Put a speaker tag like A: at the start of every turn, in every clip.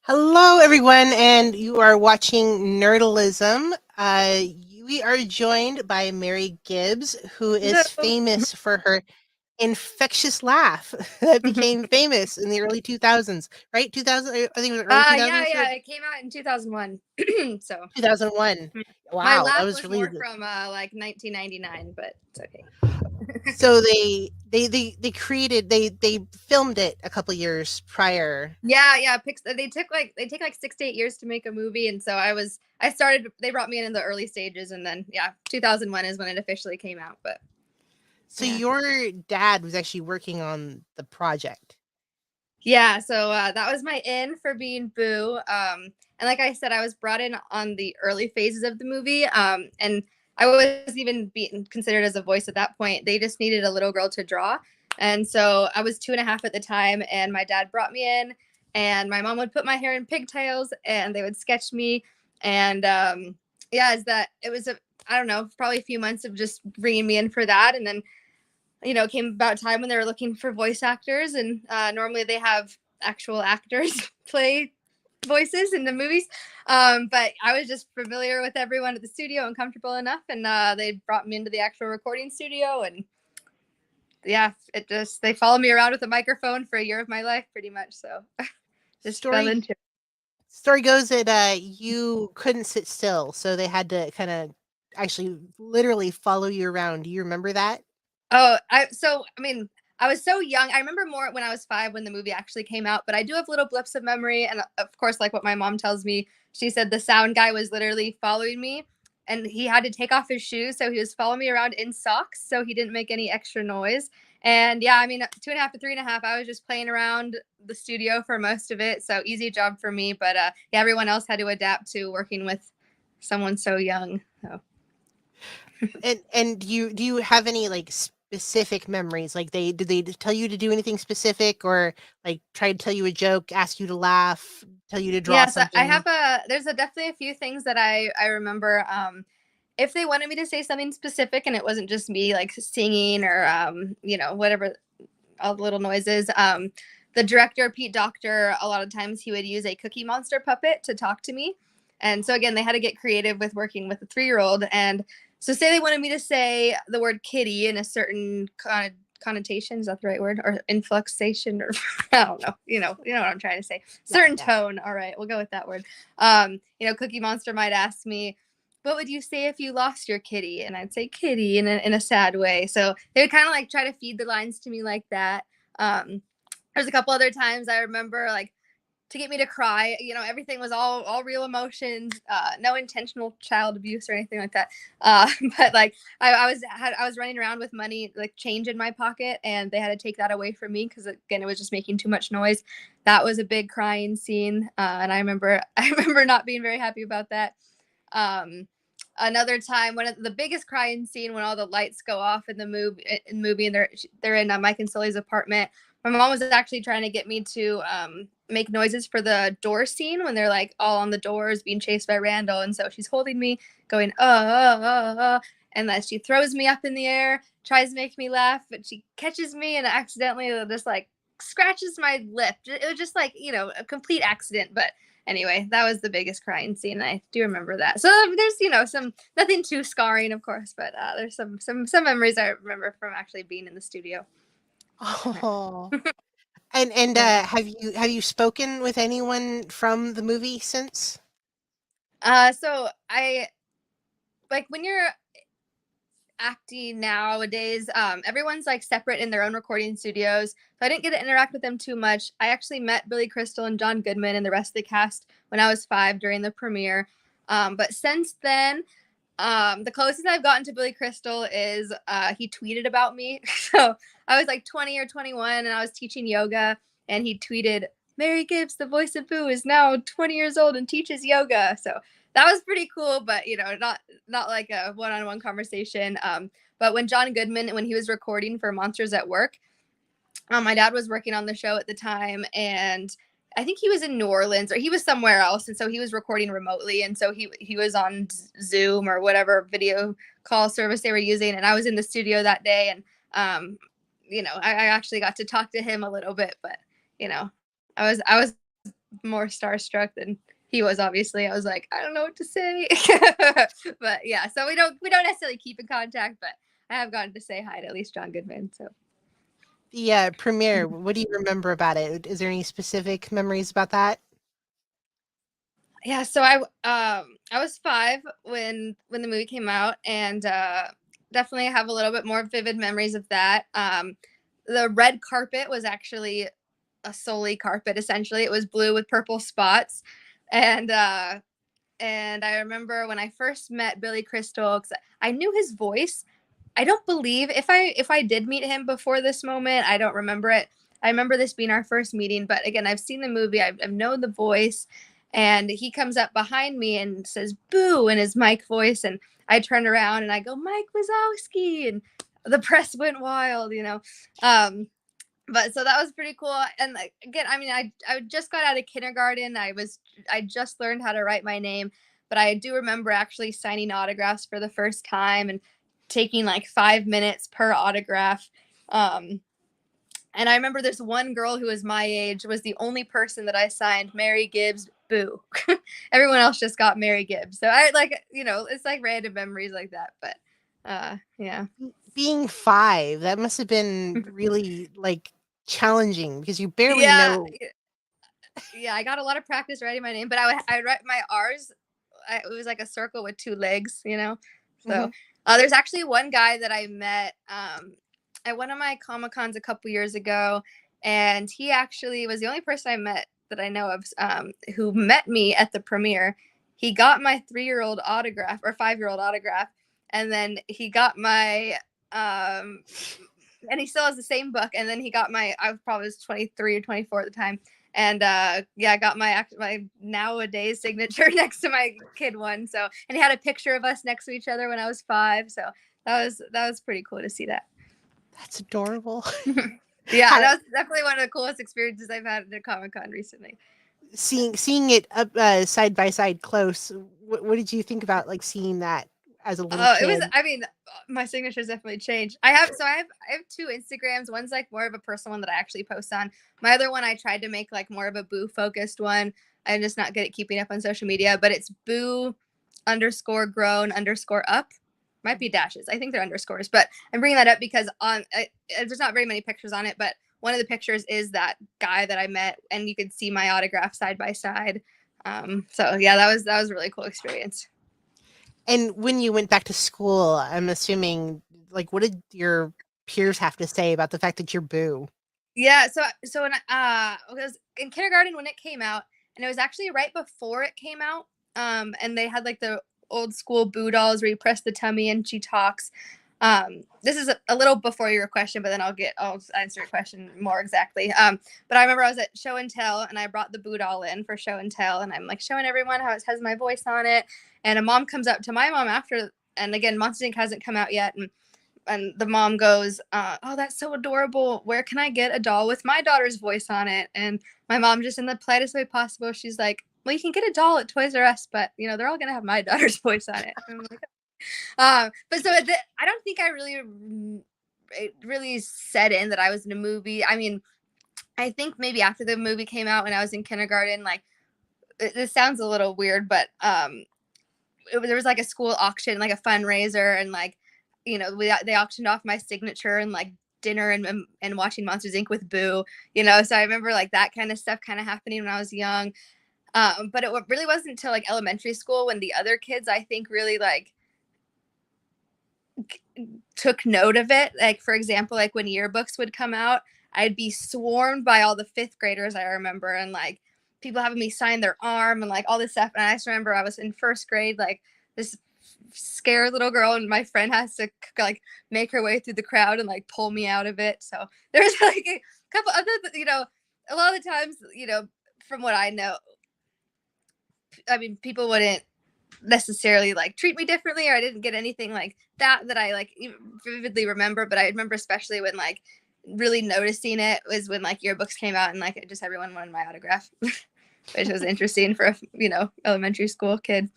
A: Hello, everyone, and you are watching Nerdalism. We are joined by Mary Gibbs, who is
B: Hello.
A: famous for her infectious laugh that became famous in the early 2000s, right? 2000, I think it was early
B: Yeah,
A: 2000s,
B: it came out in 2001. So
A: 2001.
B: my
A: Wow, that
B: laugh
A: was
B: was
A: really
B: more from like 1999, but it's okay.
A: so they created they filmed it a couple years prior.
B: Yeah. They take like 6 to 8 years to make a movie, and so I started. They brought me in the early stages, and then 2001 is when it officially came out. But
A: So
B: yeah,
A: your dad was actually working on the project.
B: yeah. So that was my in for being Boo. And like I said, I was brought in on the early phases of the movie. And I was even being considered as a voice at that point. They just needed a little girl to draw. And so I was 2.5 at the time, and my dad brought me in, and my mom would put my hair in pigtails, and they would sketch me. And is that it was I don't know, probably a few months of just bringing me in for that, and then it came about time when they were looking for voice actors, and normally they have actual actors play voices in the movies. But I was just familiar with everyone at the studio and comfortable enough, and they brought me into the actual recording studio, and they followed me around with a microphone for a year of my life, pretty much. So just fell
A: Story
B: into it.
A: story goes that you couldn't sit still, so they had to kind of actually literally follow you around. Do you remember that?
B: I mean, I was so young. I remember more when I was 5 when the movie actually came out, but I do have little blips of memory. And of course, like what my mom tells me, she said the sound guy was literally following me, and he had to take off his shoes. So he was following me around in socks so he didn't make any extra noise. And yeah, I mean, 2.5 to 3.5, I was just playing around the studio for most of it. So easy job for me. But yeah, everyone else had to adapt to working with someone so young. So.
A: And do you have any like specific memories? Like did they tell you to do anything specific, or like try to tell you a joke, ask you to laugh, tell you to draw
B: Yes, I
A: something?
B: have there's definitely a few things that I remember. If they wanted me to say something specific and it wasn't just me like singing or whatever, all the little noises. The director, Pete Doctor, a lot of times he would use a Cookie Monster puppet to talk to me. And so again, they had to get creative with working with a 3-year-old. And so say they wanted me to say the word kitty in a certain connotation, is that the right word? Or influxation, or I don't know. You know what I'm trying to say.
A: Yeah,
B: Certain
A: yeah.
B: tone. All right, we'll go with that word. Cookie Monster might ask me, what would you say if you lost your kitty? And I'd say kitty in a sad way. So they would kind of like try to feed the lines to me like that. Um, there's a couple other times I remember like to get me to cry. Everything was all real emotions, no intentional child abuse or anything like that. But like I was running around with money, like change in my pocket, and they had to take that away from me because again it was just making too much noise. That was a big crying scene, and I remember I remember not being very happy about that. Um, another time, one of the biggest crying scene when all the lights go off in the movie, and they're in Mike and Sully's apartment. My mom was actually trying to get me to make noises for the door scene when they're like all on the doors being chased by Randall, and so she's holding me, going and then she throws me up in the air, tries to make me laugh, but she catches me and accidentally just like scratches my lip. It was just like a complete accident, but anyway, that was the biggest crying scene. I do remember that. So there's some nothing too scarring, of course, but there's some memories I remember from actually being in the studio.
A: Oh. And
B: Yeah.
A: have you spoken with anyone from the movie since?
B: So I like when you're acting nowadays, everyone's like separate in their own recording studios. So I didn't get to interact with them too much. I actually met Billy Crystal and John Goodman and the rest of the cast when I was 5 during the premiere. But since then, the closest I've gotten to Billy Crystal is he tweeted about me. So I was like 20 or 21 and I was teaching yoga, and he tweeted, Mary Gibbs, the voice of Boo, is now 20 years old and teaches yoga. So that was pretty cool, but not like a one-on-one conversation. But when John Goodman, when he was recording for Monsters at Work, my dad was working on the show at the time, and I think he was in New Orleans or he was somewhere else, and so he was recording remotely, and so he was on Zoom or whatever video call service they were using, and I was in the studio that day, and I actually got to talk to him a little bit, but I was more starstruck than he was. Obviously, I was like, I don't know what to say. But yeah, so we don't necessarily keep in contact, but I have gotten to say hi to at least John Goodman. So
A: The premiere, what do you remember about it? Is there any specific memories about that?
B: yeah, so I was 5 when the movie came out, and definitely have a little bit more vivid memories of that. The red carpet was actually a Soli carpet. Essentially, it was blue with purple spots, and I remember when I first met Billy Crystal, 'cause I knew his voice. I don't believe if I did meet him before this moment, I don't remember it. I remember this being our first meeting, but again, I've seen the movie, I've known the voice, and he comes up behind me and says "boo" in his Mike voice, and I turned around and I go Mike Wazowski, and the press went wild, you know. But so that was pretty cool. And like, again, I mean, I just got out of kindergarten. I just learned how to write my name, but I do remember actually signing autographs for the first time and taking like 5 minutes per autograph. And I remember this one girl who was my age was the only person that I signed Mary Gibbs, boo. Everyone else just got Mary Gibbs. So I like, you know, it's like random memories like that. But yeah.
A: Being 5, that must have been really like challenging because you barely
B: Yeah.
A: know.
B: Yeah, I got a lot of practice writing my name, but I write my R's. It was like a circle with 2 legs, you know. So
A: Mhm.
B: there's actually one guy that I met at one of my Comic Cons a couple years ago, and he actually was the only person I met that I know of who met me at the premiere. He got my 3-year-old autograph or 5-year-old autograph, and then he got my and he still has the same book. And then he got my I was probably 23 or 24 at the time, and yeah, I got my nowadays signature next to my kid one. So, and he had a picture of us next to each other when I was 5. So that was pretty cool to see that.
A: That's adorable.
B: Yeah,
A: How,
B: that was definitely one of the coolest experiences I've had at a Comic Con recently.
A: seeing it up side by side close, what did you think about like seeing that as a little
B: It was.
A: kid?
B: I mean, my signature's definitely changed. I have 2 Instagrams. One's like more of a personal one that I actually post on. My other one I tried to make like more of a boo focused one. I'm just not good at keeping up on social media, but it's boo underscore grown underscore up. Might be dashes. I think they're underscores, but I'm bringing that up because there's not very many pictures on it, but one of the pictures is that guy that I met, and you could see my autograph side by side. So yeah, that was a really cool experience.
A: And when you went back to school, I'm assuming, like, what did your peers have to say about the fact that you're Boo?
B: Yeah, so when I was in kindergarten when it came out, and it was actually right before it came out. And they had like the old school Boo dolls where you press the tummy and she talks. This is a little before your question, but then I'll answer your question more exactly. But I remember I was at show and tell, and I brought the Boo doll in for show and tell, and I'm like showing everyone how it has my voice on it. And a mom comes up to my mom after, and again, Monster Inc. hasn't come out yet, and the mom goes, "Oh, that's so adorable. Where can I get a doll with my daughter's voice on it?" And my mom, just in the politest way possible, she's like, "Well, you can get a doll at Toys R Us, but you know they're all gonna have my daughter's voice on it." And I'm like, but so I don't think it really set in that I was in a movie. I mean, I think maybe after the movie came out when I was in kindergarten, like this sounds a little weird, but there was like a school auction, like a fundraiser, and like, you know, they auctioned off my signature and like dinner and watching Monsters Inc. with Boo, you know. So I remember like that kind of stuff kind of happening when I was young. But it really wasn't until like elementary school when the other kids I think really like took note of it. Like for example, like when yearbooks would come out, I'd be swarmed by all the 5th graders I remember, and like people having me sign their arm and like all this stuff. And I just remember I was in 1st grade, like this scared little girl, and my friend has to like make her way through the crowd and like pull me out of it. So there's like a couple other, you know, a lot of the times, you know, from what I know, I mean, people wouldn't necessarily like treat me differently, or I didn't get anything like that I like vividly remember. But I remember especially when like really noticing it was when like yearbooks came out and like just everyone wanted my autograph, which was interesting for a, you know, elementary school kid.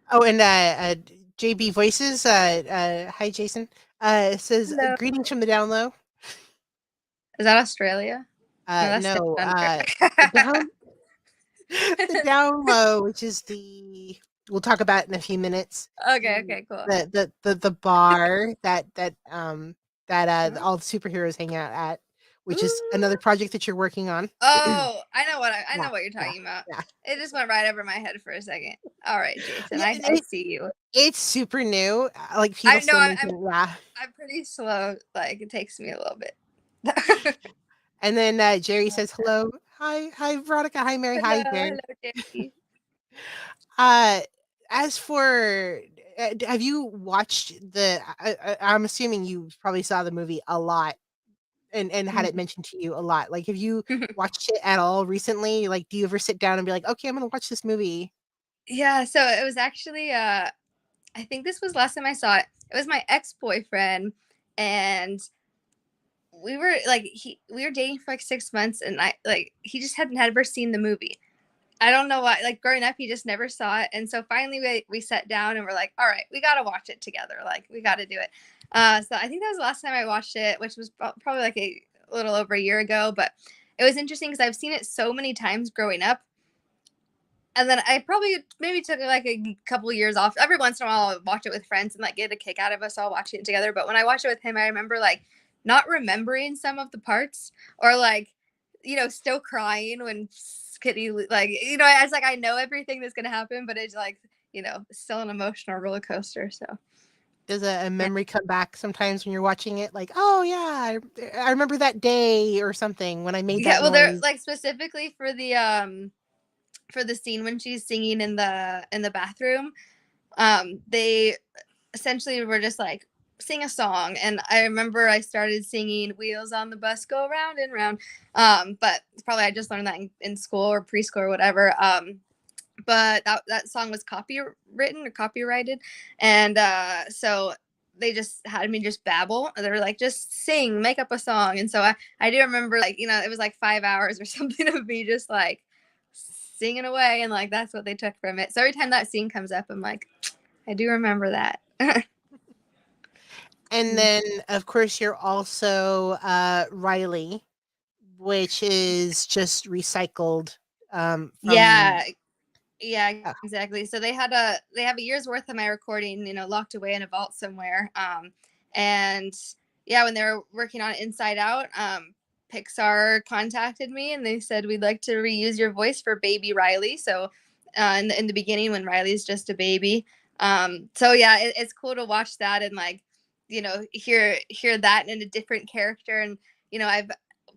A: Oh, and JB Voices, hi Jason, says
B: Hello.
A: greetings from the down low.
B: Is that Australia? No, that's Down
A: No,
B: Under.
A: the down the down low, which is we'll talk about it in a few minutes.
B: Okay, cool.
A: The bar that all the superheroes hang out at, which is another project that you're working on.
B: Oh, I know what I
A: Yeah,
B: know what you're
A: yeah,
B: talking about.
A: yeah.
B: It just went right over my head for a second. All right, Jason,
A: Yeah,
B: I see you.
A: it's super new. Like people
B: I know
A: still mention, yeah.
B: I'm pretty slow. Like it takes me a little bit.
A: And then Jerry says hello. Hi Veronica. Hi Mary. Hi
B: Hello,
A: Jerry.
B: Jackie.
A: Uh, as for, have you watched I'm assuming you probably saw the movie a lot and had it mentioned to you a lot. Like, have you watched it at all recently? Like, do you ever sit down and be like, okay, I'm gonna watch this movie?
B: Yeah, so it was actually I think this was last time I saw it. It was my ex-boyfriend, and we were like we were dating for like 6 months, and he just hadn't ever seen the movie. I don't know why. Like growing up, he just never saw it, and so finally we sat down and we're like, all right, we got to watch it together. Like we got to do it. So I think that was the last time I watched it, which was probably like a little over a year ago. But it was interesting because I've seen it so many times growing up. And then I probably maybe took like a couple of years off. Every once in a while, I'll watch it with friends and like get a kick out of us all watching it together. But when I watched it with him, I remember like not remembering some of the parts, or like, still crying when Kitty, like, it's like I know everything that's gonna happen, but it's like, still an emotional roller coaster. So
A: Does a memory come back sometimes when you're watching it? Like, oh yeah, I remember that day or something when I made
B: yeah,
A: that
B: well, they're
A: noise.
B: like specifically for the scene when she's singing in the bathroom. They essentially were just like sing a song, and I remember I started singing "Wheels on the Bus Go Round and Round," but probably I just learned that in school or preschool or whatever. But that song was copywritten or copyrighted, and so they just had me just babble. They were like, just sing, make up a song. And so I do remember, like, it was like 5 hours or something of me just like singing away, and like that's what they took from it. So every time that scene comes up, I'm like, I do remember that.
A: And then, of course, you're also Riley, which is just recycled from.
B: Yeah, yeah,
A: Uh,
B: exactly. So they have a year's worth of my recording, locked away in a vault somewhere. And yeah, when they were working on Inside Out, Pixar contacted me and they said, we'd like to reuse your voice for baby Riley. So in the beginning, when Riley's just a baby. So yeah, it's cool to watch that and like, hear that in a different character. And I've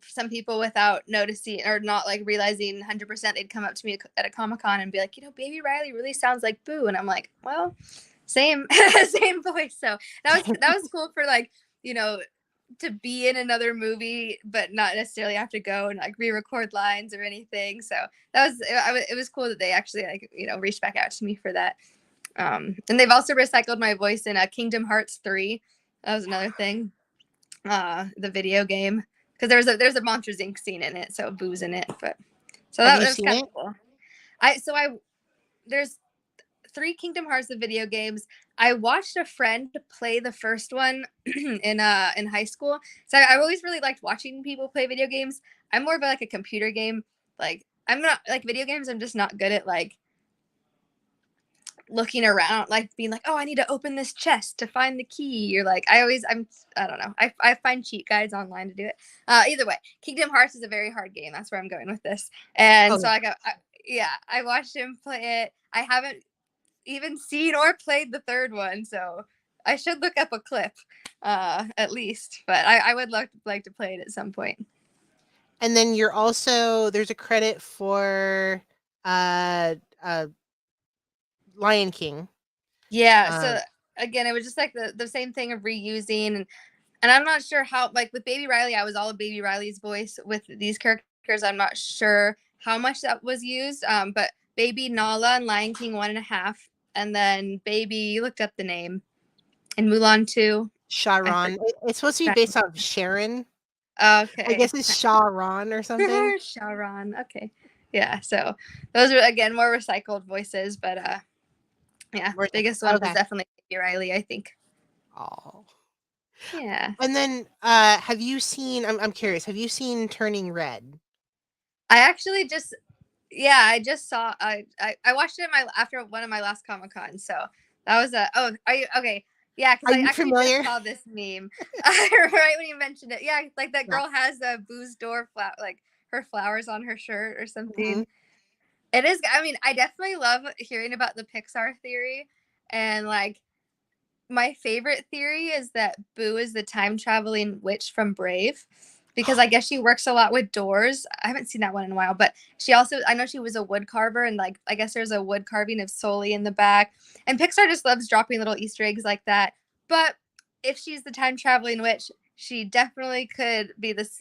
B: some people, without noticing or not like realizing 100%, they'd come up to me at a Comic-Con and be like, baby Riley really sounds like Boo. And I'm like, well, same same voice. So that was cool for like, to be in another movie but not necessarily have to go and like re-record lines or anything. So it was cool that they actually like, reached back out to me for that. And they've also recycled my voice in Kingdom Hearts 3. That was another thing. The video game, because there's a Monsters Inc. scene in it, so Boo's in it. But so
A: have
B: that
A: you
B: was
A: seen
B: kind
A: it?
B: of cool. I there's 3 Kingdom Hearts of video games. I watched a friend play the first one in high school. So I always really liked watching people play video games. I'm more of like a computer game. Like I'm not like video games. I'm just not good at like looking around, like being like, oh, I need to open this chest to find the key. You're like, I don't know. I find cheat guides online to do it. Either way, Kingdom Hearts is a very hard game. That's where I'm going with this. And
A: Oh,
B: so I watched him play it. I haven't even seen or played the third one, so I should look up a clip, at least. But I would like to play it at some point.
A: and then there's a credit for uh, uh, Lion King.
B: Yeah. So
A: Um,
B: again, it was just like the same thing of reusing, and I'm not sure how, like with Baby Riley, I was all of Baby Riley's voice. With these characters, I'm not sure how much that was used. But Baby Nala and Lion King 1.5, and then Baby, you looked up the name, and Mulan 2. I
A: Sharon. It's supposed to be
B: forgot.
A: based off Sharon. I
B: Okay.
A: guess it's Sharon or something.
B: Sharon. Okay. Yeah. So those are again more recycled voices, but yeah, biggest one was
A: Okay.
B: definitely Baby Riley, I think.
A: Oh.
B: Yeah.
A: And then, have you seen I'm curious, have you seen Turning Red?
B: I actually just yeah, I just saw I watched it after one of my last Comic Con. So that was a oh are you okay? Yeah, because
A: Are
B: I
A: you
B: actually just
A: familiar?
B: saw this meme right when you mentioned it. Yeah, like that
A: Yeah.
B: girl has a booze door like her flowers on her shirt or
A: Mhm.
B: something. It is. I mean, I definitely love hearing about the Pixar theory, and like my favorite theory is that Boo is the time traveling witch from Brave, because I guess she works a lot with doors. I haven't seen that one in a while, but she also, I know she was a wood carver, and like I guess there's a wood carving of Sully in the back. And Pixar just loves dropping little Easter eggs like that. But if she's the time traveling witch, she definitely could be this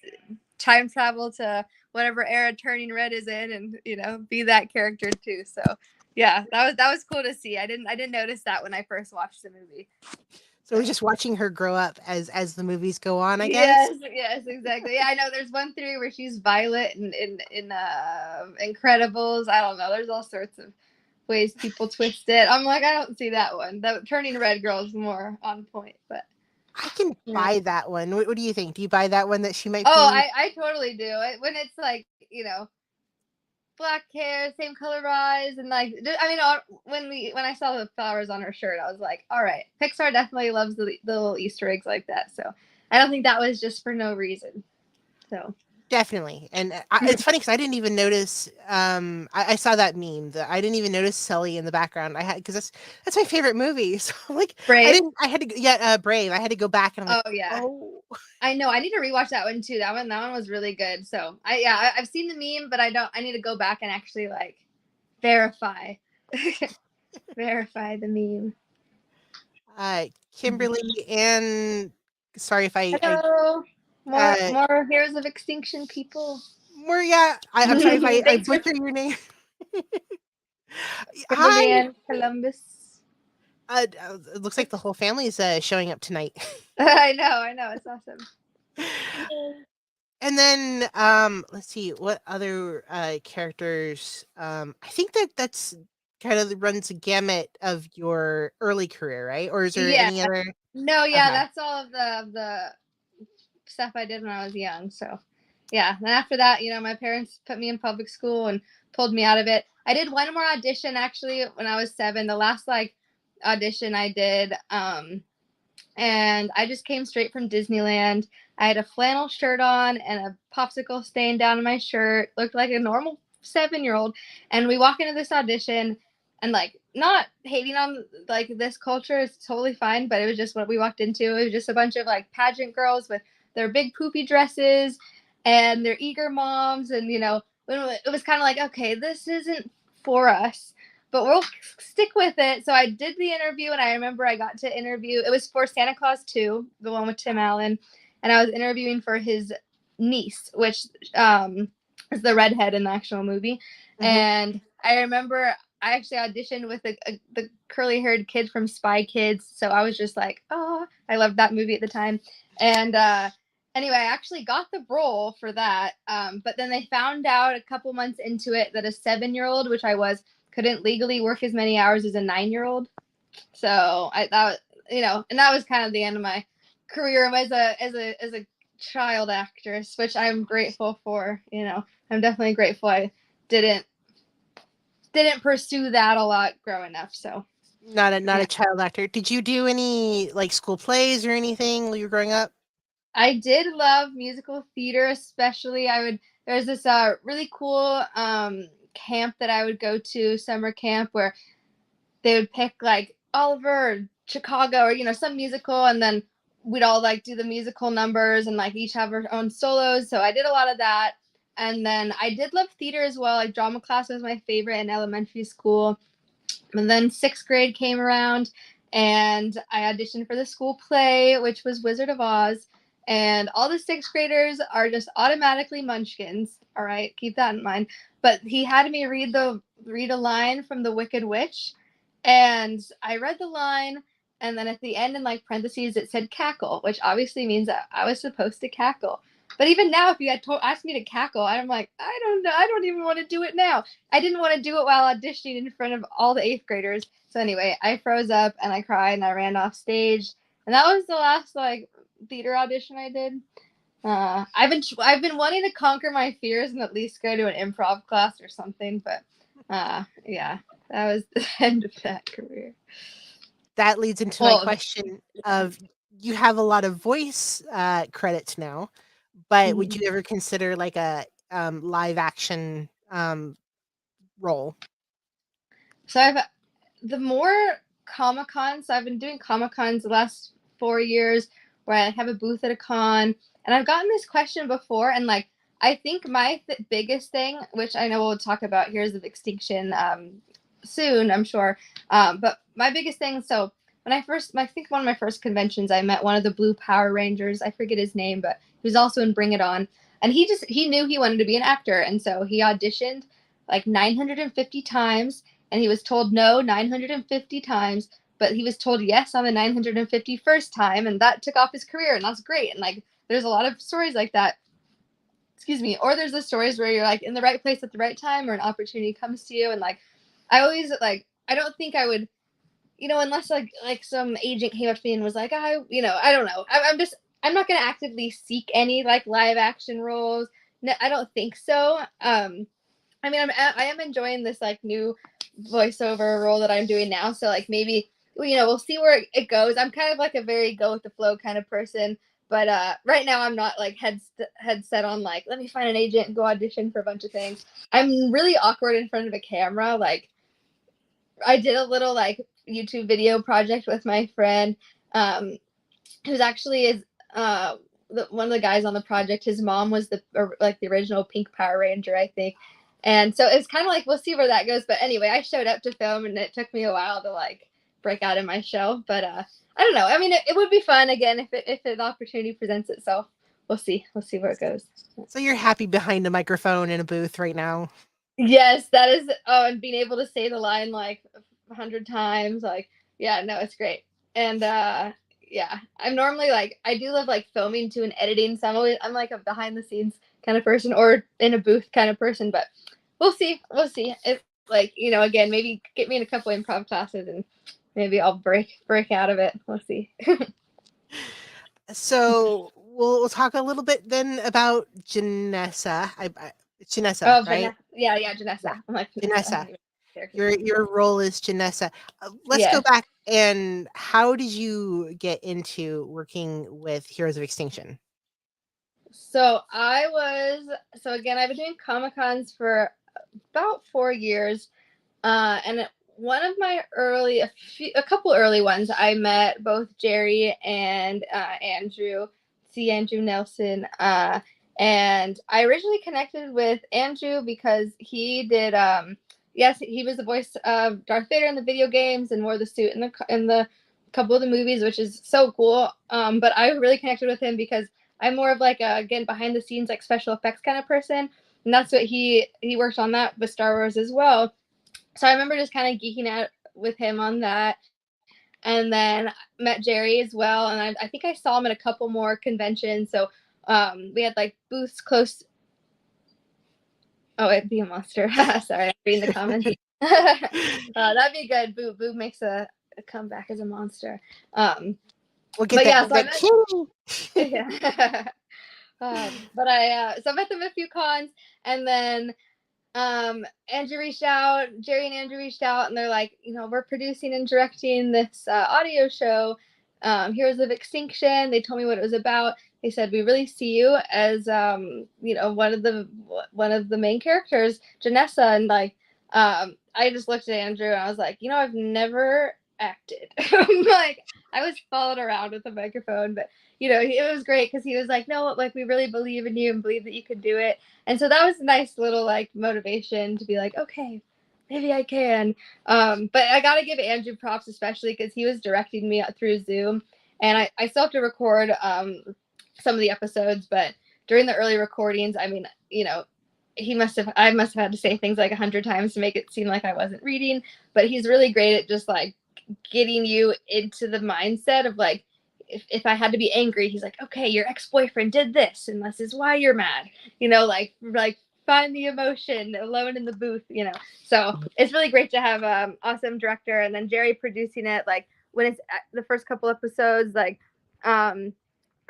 B: time travel to whatever era Turning Red is in, and be that character too. So yeah, that was cool to see. I didn't notice that when I first watched the movie.
A: So we're just watching her grow up as the movies go on, I guess?
B: Yes, yes, exactly. Yeah, I know. There's one theory where she's Violet in Incredibles. I don't know. There's all sorts of ways people twist it. I'm like, I don't see that one. The Turning Red girl is more on point, but
A: I can
B: yeah.
A: buy that one. What do you think? Do you buy that one that she might
B: Oh,
A: be
B: I totally do. When it's like black hair, same color eyes, and like I mean, when I saw the flowers on her shirt, I was like, all right, Pixar definitely loves the little Easter eggs like that. So I don't think that was just for no reason. So.
A: definitely? And it's funny because I didn't even notice. I saw that meme. That I didn't even notice Sully in the background. I had because that's my favorite movie. So like I
B: Brave.
A: didn't. I had to yeah. Brave. I had to go back and I'm like,
B: Oh yeah.
A: oh.
B: I know. I need to rewatch that one too. That one was really good. So I've seen the meme, but I need to go back and actually like verify verify the meme.
A: Kimberly and sorry if
B: Hello. More
A: uh
B: more Heroes of Extinction people.
A: Maria. I'm sorry if I
B: Thanks for
A: butcher your name. Hi.
B: Kimberly and Columbus.
A: It looks like the whole family is showing up tonight.
B: I know, it's awesome.
A: And then let's see what other characters. I think that's kind of runs the gamut of your early career, right? Or is there
B: Yeah.
A: any other?
B: No, yeah,
A: Okay.
B: that's all of the stuff I did when I was young. So, yeah. Then after that, my parents put me in public school and pulled me out of it. I did one more audition actually when I was 7. The last like audition I did, and I just came straight from Disneyland. I had a flannel shirt on and a popsicle stain down my shirt. Looked like a normal 7-year-old. And we walk into this audition, and like not hating on like this culture, it's totally fine, but it was just what we walked into. It was just a bunch of like pageant girls with their big poopy dresses and their eager moms, and it was kind of like, okay, this isn't for us, but we'll stick with it. So I did the interview, and I remember I got to interview. It was for Santa Claus 2, the one with Tim Allen, and I was interviewing for his niece, which is the redhead in the actual movie.
A: Hmm.
B: And I remember I actually auditioned with the curly haired kid from Spy Kids, so I was just like, oh, I loved that movie at the time. And anyway, I actually got the role for that. But then they found out a couple months into it that a 7-year-old, which I was, couldn't legally work as many hours as a 9-year-old. So I thought, and that was kind of the end of my career as a child actress, which I'm grateful for. I'm definitely grateful I didn't didn't pursue that a lot growing up. So
A: Not
B: yeah.
A: a child actor. Did you do any like school plays or anything while you were growing up?
B: I did love musical theater, especially. There's this really cool camp that I would go to, summer camp, where they would pick like Oliver or Chicago or some musical, and then we'd all like do the musical numbers and like each have our own solos. So I did a lot of that. And then I did love theater as well. Like drama class was my favorite in elementary school. And then 6th grade came around, and I auditioned for the school play, which was Wizard of Oz. And all the 6th graders are just automatically munchkins. All right, keep that in mind. But he had me read a line from The Wicked Witch, and I read the line, and then at the end in like parentheses it said cackle, which obviously means that I was supposed to cackle. But even now, if you had asked me to cackle, I'm like, I don't know, I don't even want to do it now. I didn't want to do it while auditioning in front of all the 8th graders. So anyway, I froze up and I cried and I ran off stage. And that was the last like theater audition I did. I've been wanting to conquer my fears and at least go to an improv class or something, but yeah, that was the end of that career.
A: That leads into my
B: Well,
A: question of you have a lot of voice credits now, but would
B: mhm.
A: you ever consider like a live action role?
B: So I've the more Comic Cons, I've been doing Comic Cons the last 4 years where I have a booth at a con. And I've gotten this question before. And like, I think my biggest thing, which I know we'll talk about Heroes of Extinction soon, I'm sure. But my biggest thing, so when I think one of my first conventions, I met one of the Blue Power Rangers. I forget his name, but he was also in Bring It On. And he knew he wanted to be an actor. And so he auditioned like 950 times and he was told no 950 times, but he was told yes on the 951st time, and that took off his career, and that's great. And like, there's a lot of stories like that. Excuse me. Or there's the stories where you're like in the right place at the right time, or an opportunity comes to you, and like, I always like, I don't think I would, unless like some agent came up to me and was like, I don't know. I'm not gonna actively seek any like live action roles. No, I don't think so. I mean, I am enjoying this like new voiceover role that I'm doing now. So like maybe we'll see where it goes. I'm kind of like a very go with the flow kind of person, but right now I'm not like head set on like let me find an agent and go audition for a bunch of things. I'm really awkward in front of a camera. Like I did a little like YouTube video project with my friend, who's actually is one of the guys on the project. His mom was the original Pink Power Ranger, I think. And so it's kind of like we'll see where that goes. But anyway, I showed up to film, and it took me a while to like break out in my shell. But I don't know. I mean, it would be fun again if an opportunity presents itself. We'll see. We'll see where it goes.
A: So you're happy behind a microphone in a booth right now?
B: Yes, that is. Oh, and being able to say the line like 100 times, like yeah, no, it's great. And yeah, I'm normally like I do love like filming too and editing. So I'm like a behind the scenes kind of person or in a booth kind of person. But we'll see. We'll see. If like again, maybe get me in a couple improv classes and maybe I'll break out of it. We'll see.
A: So we'll talk a little bit then about Janessa. It's Janessa,
B: Oh,
A: right?
B: Vanessa. Yeah,
A: Yeah,
B: Janessa. I'm like
A: Janessa.
B: character.
A: Your role is Janessa. Let's go
B: Yeah.
A: back and how did you get into working with Heroes of Extinction?
B: So again, I've been doing Comic Cons for about 4 years. And one of my a couple early ones, I met both Jerry and Andrew, C. Andrew Nelson. And I originally connected with Andrew because he did, yes, he was the voice of Darth Vader in the video games and wore the suit in the couple of the movies, which is so cool. But I really connected with him because I'm more of like again behind the scenes like special effects kind of person, and that's what he worked on that with Star Wars as well. So I remember just kind of geeking out with him on that. And then met Jerry as well. And I think I saw him at a couple more conventions. So we had like booths close. Oh, it'd be a monster. Sorry, I'm reading the comments. That'd be good. Boo makes a comeback as a monster.
A: We'll get
B: But yeah, so I
A: that
B: met.
A: king.
B: Yeah. But so I met them at a few cons, and then Jerry and Andrew reached out, and they're like, we're producing and directing this audio show, Heroes of Extinction. They told me what it was about. They said we really see you as one of the main characters, Janessa, and like I just looked at Andrew and I was like, I've never acted. Like I was followed around with a microphone, but it was great because he was like, no, like we really believe in you and believe that you can do it. And so that was a nice little like motivation to be like, okay, maybe I can. But I gotta give Andrew props, especially because he was directing me through Zoom, and I still have to record some of the episodes, but during the early recordings, I mean, I must have had to say things like 100 times to make it seem like I wasn't reading, but he's really great at just like getting you into the mindset of like, if I had to be angry, he's like, okay, your ex-boyfriend did this, and this is why you're mad. Like find the emotion alone in the booth. So it's really great to have awesome director, and then Jerry producing it. Like when it's the first couple episodes, like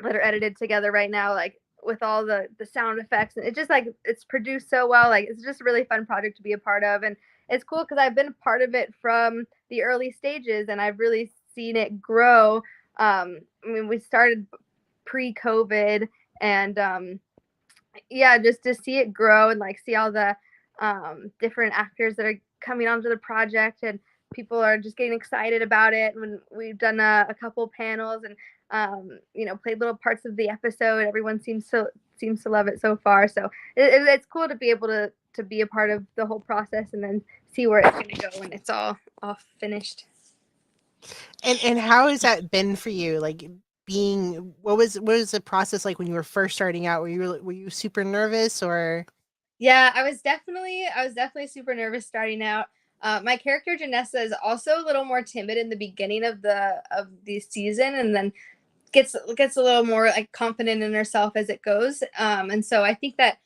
B: that are edited together right now, like with all the sound effects, and it just like it's produced so well. Like it's just a really fun project to be a part of, and it's cool because I've been a part of it from the early stages, and I've really seen it grow. I mean, we started pre-COVID, and yeah, just to see it grow and like see all the different actors that are coming onto the project, and people are just getting excited about it. When we've done a couple panels and played little parts of the episode, everyone seems to love it so far. So it's cool to be able to be a part of the whole process and then see where it's going to go when it's all finished.
A: And how has that been for you? Like being what was the process like when you were first starting out? Were you super nervous or
B: Yeah, I was definitely super nervous starting out. My character Janessa is also a little more timid in the beginning of the season, and then gets a little more like confident in herself as it goes. And so I think that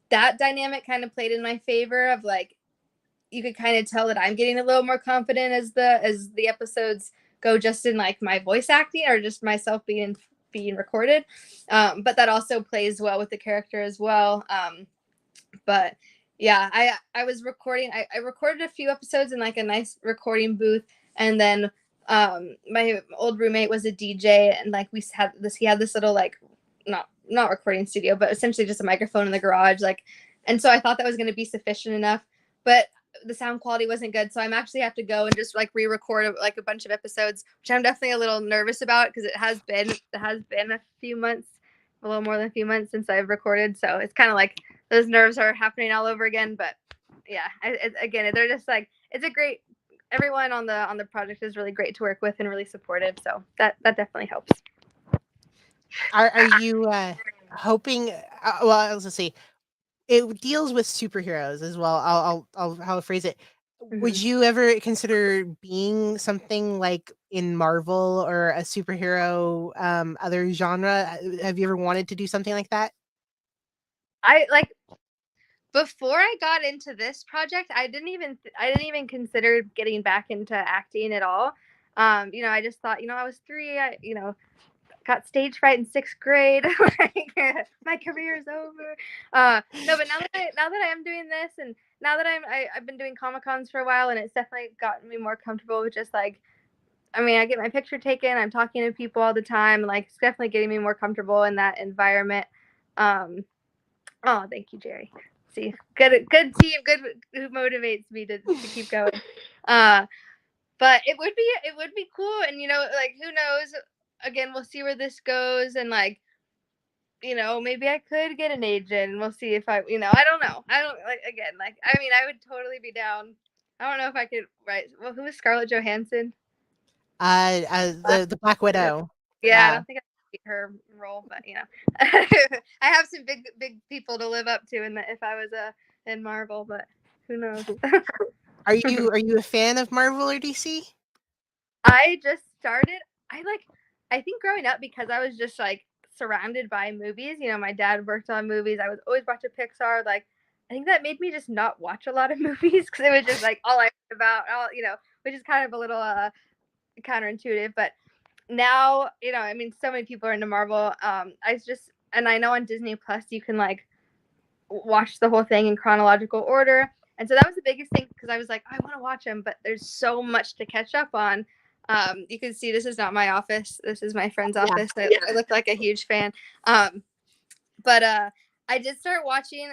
B: dynamic kind of played in my favor of like you could kind of tell that I'm getting a little more confident as the episodes go, just in like my voice acting or just myself being recorded. But that also plays well with the character as well. But yeah, I was recording. I recorded a few episodes in like a nice recording booth, and then my old roommate was a DJ, and like we had this. He had this little like not recording studio, but essentially just a microphone in the garage. Like, and so I thought that was going to be sufficient enough, but the sound quality wasn't good, so I'm actually have to go and just like re-record like a bunch of episodes, which I'm definitely a little nervous about because it has been a few months, a little more than a few months since I've recorded, so it's kind of like those nerves are happening all over again. But yeah, again, they're just like it's a great. Everyone on the project is really great to work with and really supportive, so that definitely helps.
A: are you hoping well, I was gonna say it deals with superheroes as well. I'll phrase it. Would
B: Mm-hmm.
A: you ever consider being something like in Marvel or a superhero other genre? Have you ever wanted to do something like that?
B: I like before I got into this project, I didn't even consider getting back into acting at all. I just thought, I was 3, got stage fright in 6th grade. Like my career is over. No, but now that I am doing this, and now that I've been doing Comic Cons for a while, and it's definitely gotten me more comfortable with just like, I mean, I get my picture taken. I'm talking to people all the time. Like it's definitely getting me more comfortable in that environment. Um, oh, thank you, Jerry. See, good team, good who motivates me to keep going. Uh, but it would be cool, and like who knows? Again, we'll see where this goes, and like maybe I could get an agent, and we'll see if I don't know. I don't like again like I mean I would totally be down. I don't know if I could write. Well, who is Scarlett Johansson?
A: The Black Widow.
B: Yeah, I
A: Yeah.
B: don't think I could be her role, but I have some big people to live up to if I was in Marvel, but who knows?
A: Are you a fan of Marvel or DC?
B: I just started. I think growing up because I was just like surrounded by movies. My dad worked on movies. I was always watching Pixar. Like, I think that made me just not watch a lot of movies because it was just like all I heard about. Which is kind of a little counterintuitive. But now, I mean, so many people are into Marvel. And I know on Disney Plus you can like watch the whole thing in chronological order. And so that was the biggest thing because I was like, I want to watch them, but there's so much to catch up on. You can see this is not my office. This is my friend's
A: Yeah.
B: office. I look like a huge fan. But I did start watching.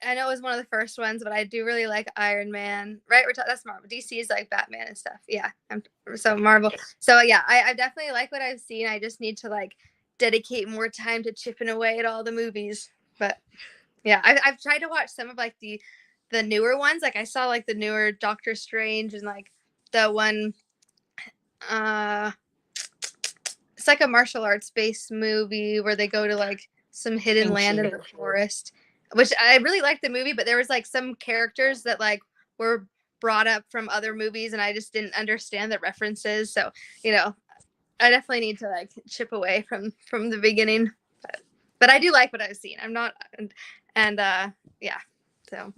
B: I know it was one of the first ones, but I do really like Iron Man. Right? That's Marvel. DC is like Batman and stuff. Yeah. So Marvel. So yeah, I definitely like what I've seen. I just need to like dedicate more time to chipping away at all the movies. But yeah, I've tried to watch some of like the newer ones. Like I saw like the newer Doctor Strange and like the one uh it's like a martial arts based movie where they go to like some hidden land in the forest. Which I really liked the movie, but there was like some characters that like were brought up from other movies and I just didn't understand the references. So, I definitely need to like chip away from the beginning. But I do like what I've seen. I'm not and yeah. So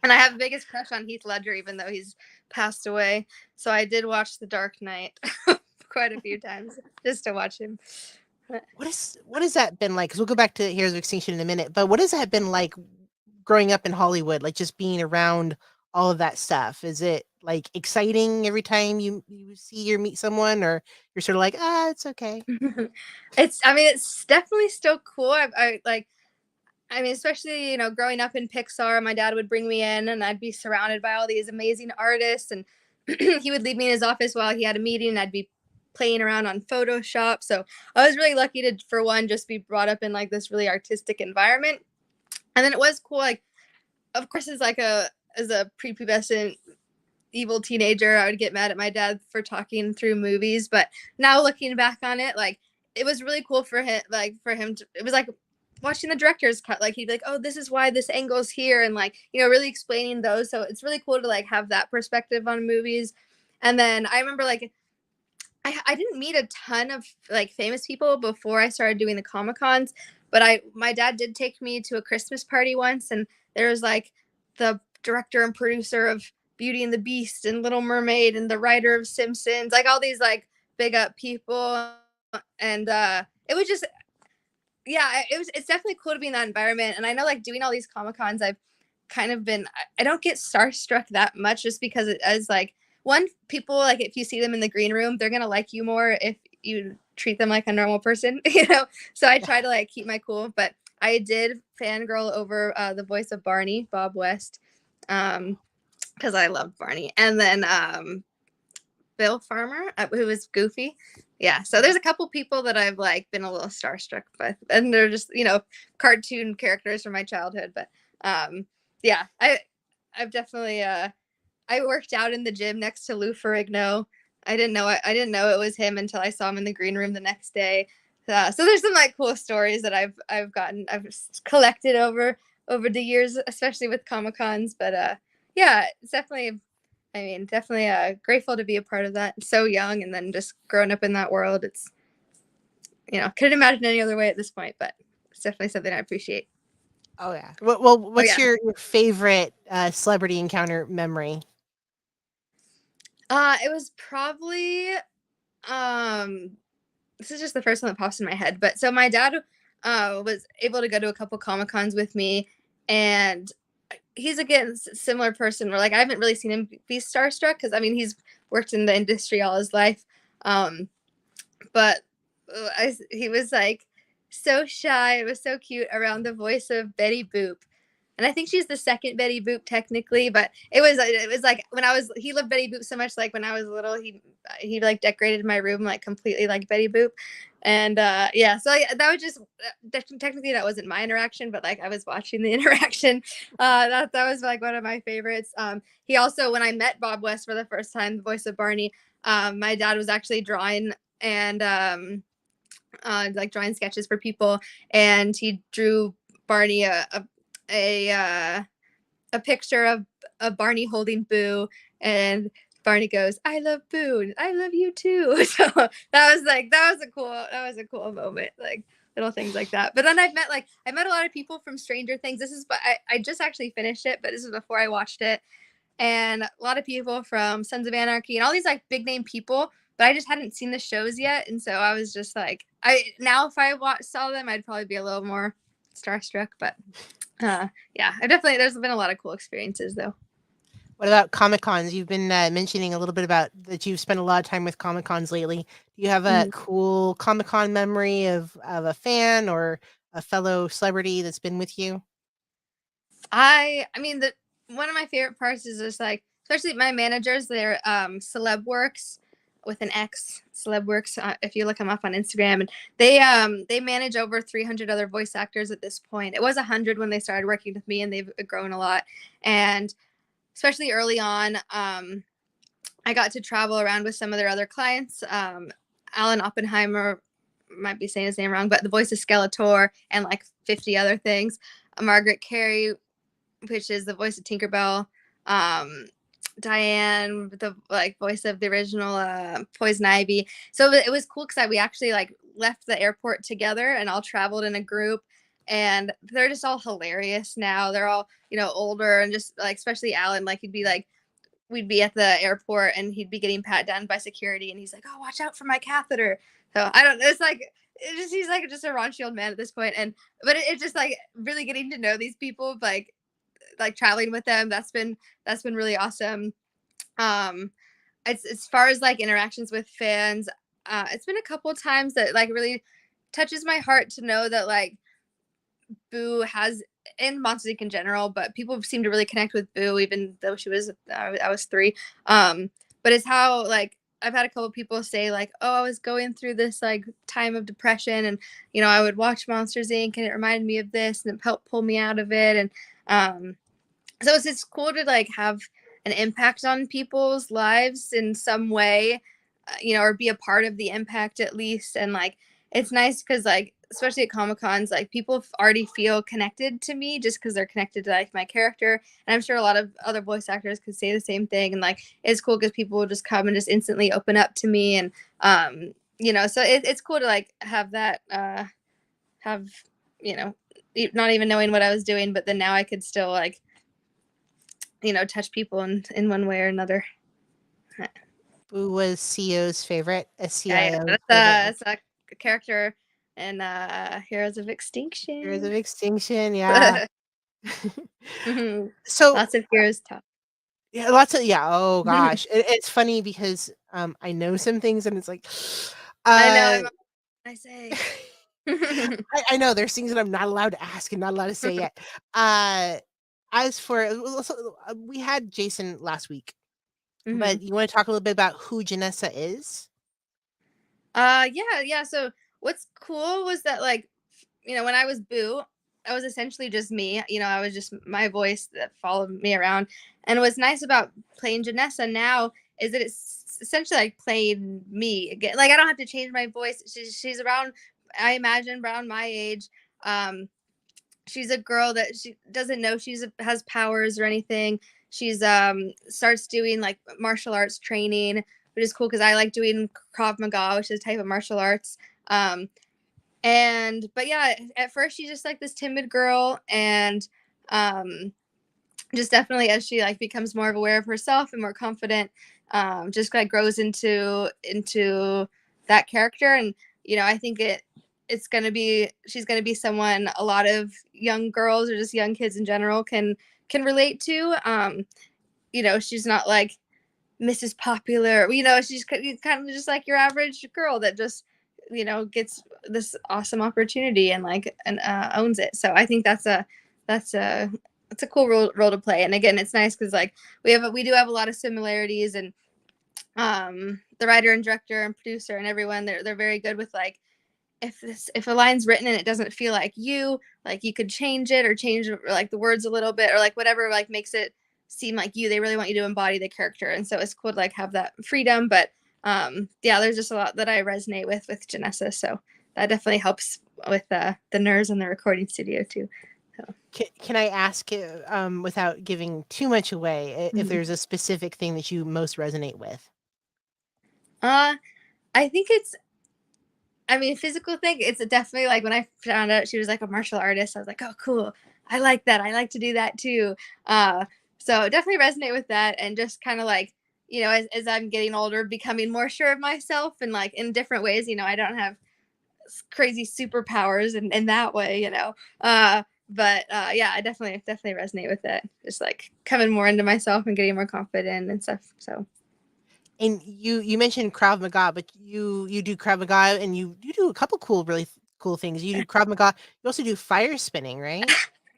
B: and I have the biggest crush on Heath Ledger, even though he's passed away. So I did watch The Dark Knight quite a few times just to watch him.
A: what has that been like? Because we'll go back to Heroes of Extinction in a minute, but what has that been like growing up in Hollywood? Like just being around all of that stuff. Is it like exciting every time you see or meet someone, or you're sort of like, ah, it's okay?
B: I mean, it's definitely still cool. I like, I mean, especially, growing up in Pixar, my dad would bring me in and I'd be surrounded by all these amazing artists. And he would leave me in his office while he had a meeting and I'd be playing around on Photoshop. So I was really lucky to, for one, just be brought up in like this really artistic environment. And then it was cool. Like, of course, as a prepubescent evil teenager, I would get mad at my dad for talking through movies. But now looking back on it, like, it was really cool for him, it was like watching the director's cut. Like, he'd be like, oh, this is why this angle's here, and like, really explaining those. So it's really cool to like have that perspective on movies. And then I remember like I didn't meet a ton of like famous people before I started doing the Comic Cons, but my dad did take me to a Christmas party once, and there was like the director and producer of Beauty and the Beast and Little Mermaid and the writer of Simpsons, like all these like big up people, and it was just, yeah, it's definitely cool to be in that environment. And I know like doing all these Comic Cons, I've kind of been, I don't get starstruck that much just because it is like, one, people, like if you see them in the green room, they're gonna like you more if you treat them like a normal person, So I try to like keep my cool, but I did fangirl over the voice of Barney, Bob West, because I love Barney. And then Bill Farmer, who was Goofy. Yeah, so there's a couple people that I've like been a little starstruck with, and they're just cartoon characters from my childhood. But yeah, I've definitely I worked out in the gym next to Lou Ferrigno. I didn't know it was him until I saw him in the green room the next day. So there's some like cool stories that I've collected over the years, especially with Comic Cons. But yeah, it's definitely, I mean, definitely grateful to be a part of that. So young, and then just growing up in that world. It's, couldn't imagine any other way at this point, but it's definitely something I appreciate.
A: Oh yeah. Well,
B: Oh
A: what's
B: yeah.
A: your favorite celebrity encounter memory?
B: It was probably um this is just the first one that pops in my head. But so my dad was able to go to a couple Comic Cons with me, and he's again similar person where like I haven't really seen him be starstruck because I mean he's worked in the industry all his life, but he was like so shy. It was so cute around the voice of Betty Boop. And I think she's the second Betty Boop technically, but it was like when he loved Betty Boop so much. Like when I was little, he like decorated my room like completely like Betty Boop, and yeah. So that was just technically that wasn't my interaction, but like I was watching the interaction. That was like one of my favorites. He also, when I met Bob West for the first time, the voice of Barney, my dad was actually drawing and like drawing sketches for people, and he drew Barney a a picture of Barney holding Boo, and Barney goes, "I love Boo, and I love you too." So that was a cool moment, like little things like that. But then I met a lot of people from Stranger Things. I just actually finished it, but this is before I watched it, and a lot of people from Sons of Anarchy and all these like big name people. But I just hadn't seen the shows yet, and so I was just like, if I saw them, I'd probably be a little more starstruck. But yeah, there's been a lot of cool experiences though.
A: What about Comic Cons? You've been mentioning a little bit about that you've spent a lot of time with Comic Cons lately. Do you have a
B: Mhm.
A: cool Comic Con memory of a fan or a fellow celebrity that's been with you?
B: I mean, the one of my favorite parts is just like, especially my managers, they're Celebworks with an X, Celebworks. If you look them up on Instagram, and they manage over 300 other voice actors at this point. It was 100 when they started working with me, and they've grown a lot. And especially early on, I got to travel around with some of their other clients. Alan Oppenheimer, might be saying his name wrong, but the voice of Skeletor and like 50 other things. Margaret Carey, which is the voice of Tinkerbell. Diane, the like voice of the original Poison Ivy. So it was cool because we actually like left the airport together and all traveled in a group. And they're just all hilarious now. They're all older, and just like especially Alan, like he'd be like, we'd be at the airport and he'd be getting pat down by security, and he's like, "Oh, watch out for my catheter." So I don't. It's like he's like just a raunchy old man at this point, and but it's just like really getting to know these people, like traveling with them. That's been really awesome. Um, it's as far as like interactions with fans, it's been a couple times that like really touches my heart to know that like Boo has, and Monsters Inc. in general, but people seem to really connect with Boo, even though I was 3. But it's how like I've had a couple people say like, oh, I was going through this like time of depression, and I would watch Monsters Inc. and it reminded me of this, and it helped pull me out of it, and so it's just cool to like have an impact on people's lives in some way, or be a part of the impact at least. And like it's nice because like especially at Comic Cons, like people already feel connected to me just because they're connected to like my character, and I'm sure a lot of other voice actors could say the same thing. And like it's cool because people will just come and just instantly open up to me, and so it's cool to like have that have not even knowing what I was doing, but then now I could still like touch people in one way or another.
A: Who was CEO's favorite? A
B: Yeah,
A: CIO's
B: that's
A: favorite?
B: a character in Heroes of
A: Heroes of
B: Extinction.
A: Extinction, yeah.
B: Mhm.
A: So,
B: Lots of heroes talk.
A: yeah, lots of yeah, oh gosh. It's funny because, I know some things and it's like,
B: I know.
A: uh
B: I say.
A: I know there's things that I'm not allowed to ask and not allowed to say yet. Uh, as for well, so, we had Jason last week,
B: Mhm.
A: but you wanna talk a little bit about who Janessa is?
B: Yeah. So what's cool was that like, when I was Boo, I was essentially just me. I was just my voice that followed me around. And what's nice about playing Janessa now is that it's essentially like playing me again. Like I don't have to change my voice. She's around, I imagine, around my age. Um, she's a girl that she doesn't know has powers or anything. She's starts doing like martial arts training, which is cool because I like doing Krav Maga, which is a type of martial arts. Um, and but yeah, at first she's just like this timid girl, and um, just definitely as she like becomes more aware of herself and more confident, just like grows into that character. And I think it's gonna be she's gonna be someone a lot of young girls or just young kids in general can relate to. She's not like Mrs. Popular. She's kind of just like your average girl that just gets this awesome opportunity and owns it. So I think that's a it's a cool role to play. And again, it's nice because like we do have a lot of similarities, and the writer and director and producer and everyone, they're very good with like if a line's written and it doesn't feel like you, like you could change it or change like the words a little bit or like whatever like makes it seem like you. They really want you to embody the character, and so it's cool to like have that freedom. But yeah, there's just a lot that I resonate with Janessa, so that definitely helps with the nerves in the recording studio too. So.
A: Can I ask, without giving too much away, if
B: Mhm.
A: there's a specific thing that you most resonate with?
B: uh I think it's, I mean, physical thing, it's definitely like when I found out she was like a martial artist, I was like, oh, cool. I like that. I like to do that too. Uh, so definitely resonate with that. And just kind of like, as I'm getting older, becoming more sure of myself and like in different ways. I don't have crazy superpowers in that way. But yeah, I definitely resonate with it. Just like coming more into myself and getting more confident and stuff. So.
A: And you mentioned Krav Maga, but you do Krav Maga and you do a couple cool, really cool things. You do Krav Maga, you also do fire spinning, right?